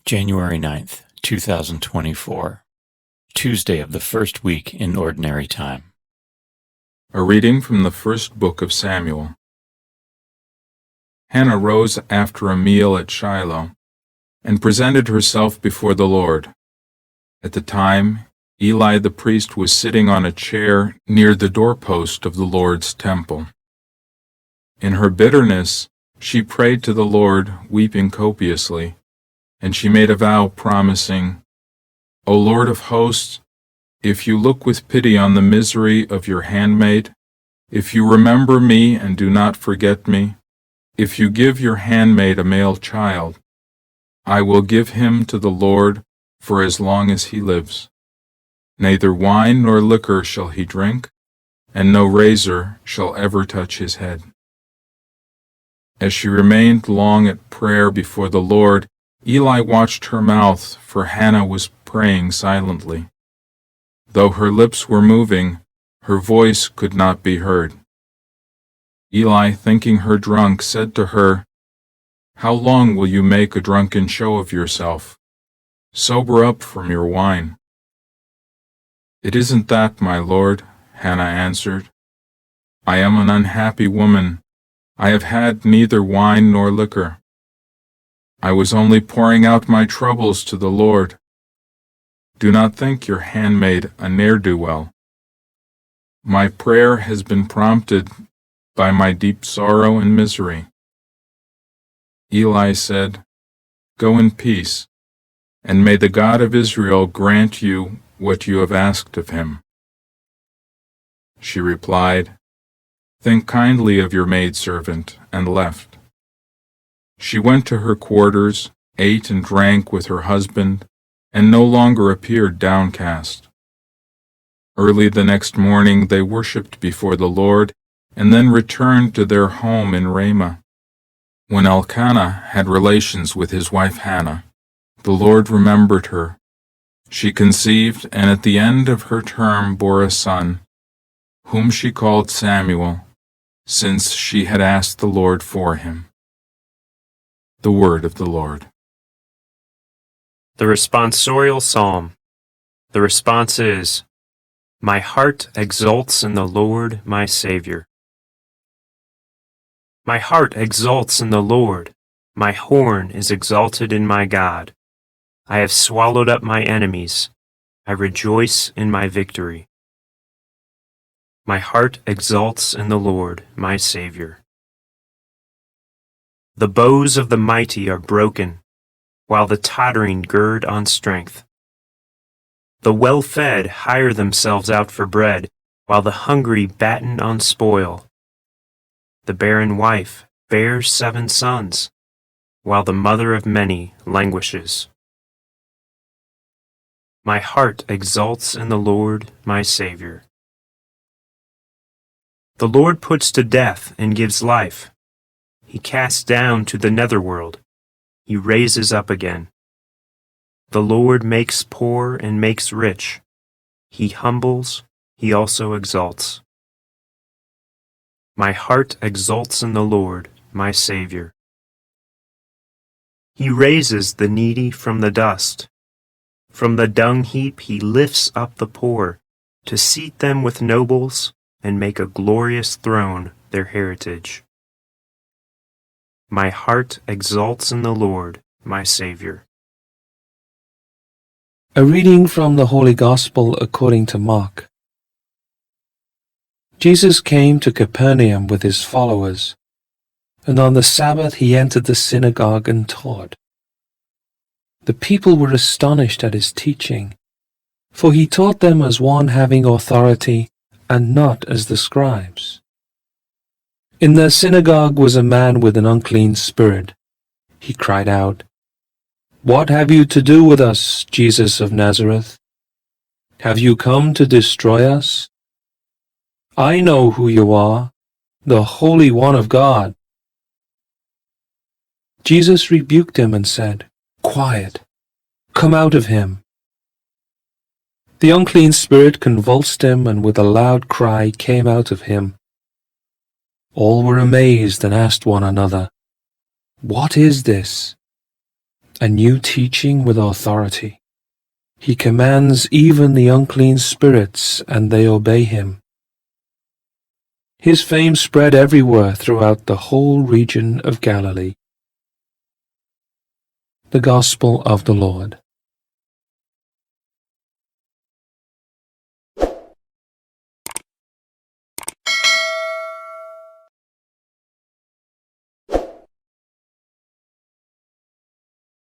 January 9th, 2024, Tuesday of the first week in Ordinary Time. A reading from the first book of Samuel. Hannah rose after a meal at Shiloh and presented herself before the Lord. At the time, Eli the priest was sitting on a chair near the doorpost of the Lord's temple. In her bitterness, she prayed to the Lord, weeping copiously, and she made a vow promising, "O Lord of hosts, if you look with pity on the misery of your handmaid, if you remember me and do not forget me, if you give your handmaid a male child, I will give him to the Lord for as long as he lives. Neither wine nor liquor shall he drink, and no razor shall ever touch his head." As she remained long at prayer before the Lord, Eli watched her mouth, for Hannah was praying silently. Though her lips were moving, her voice could not be heard. Eli, thinking her drunk, said to her, "How long will you make a drunken show of yourself? Sober up from your wine." "It isn't that, my lord," Hannah answered. "I am an unhappy woman. I have had neither wine nor liquor. I was only pouring out my troubles to the Lord. Do not think your handmaid a ne'er-do-well. My prayer has been prompted by my deep sorrow and misery." Eli said, "Go in peace, and may the God of Israel grant you what you have asked of him." She replied, "Think kindly of your maidservant," and left. She went to her quarters, ate and drank with her husband, and no longer appeared downcast. Early the next morning they worshipped before the Lord, and then returned to their home in Ramah. When Elkanah had relations with his wife Hannah, the Lord remembered her. She conceived, and at the end of her term bore a son, whom she called Samuel, since she had asked the Lord for him. The word of the Lord. The responsorial psalm. The response is, "My heart exults in the Lord, my Savior." My heart exults in the Lord. My horn is exalted in my God. I have swallowed up my enemies. I rejoice in my victory. My heart exults in the Lord, my Savior. The bows of the mighty are broken, while the tottering gird on strength. The well-fed hire themselves out for bread, while the hungry batten on spoil. The barren wife bears 7 sons, while the mother of many languishes. My heart exults in the Lord, my Savior. The Lord puts to death and gives life. He casts down to the netherworld. He raises up again. The Lord makes poor and makes rich. He humbles, he also exalts. My heart exults in the Lord, my Savior. He raises the needy from the dust. From the dung heap he lifts up the poor, to seat them with nobles and make a glorious throne their heritage. My heart exults in the Lord, my Savior. A reading from the Holy Gospel according to Mark. Jesus came to Capernaum with his followers, and on the Sabbath he entered the synagogue and taught. The people were astonished at his teaching, for he taught them as one having authority and not as the scribes. In their synagogue was a man with an unclean spirit. He cried out, "What have you to do with us, Jesus of Nazareth? Have you come to destroy us? I know who you are, the Holy One of God." Jesus rebuked him and said, "Quiet, come out of him." The unclean spirit convulsed him, and with a loud cry came out of him. All were amazed and asked one another, "What is this?" a new teaching with authority. He commands even the unclean spirits, and they obey him. His fame spread everywhere throughout the whole region of Galilee. The Gospel of the Lord.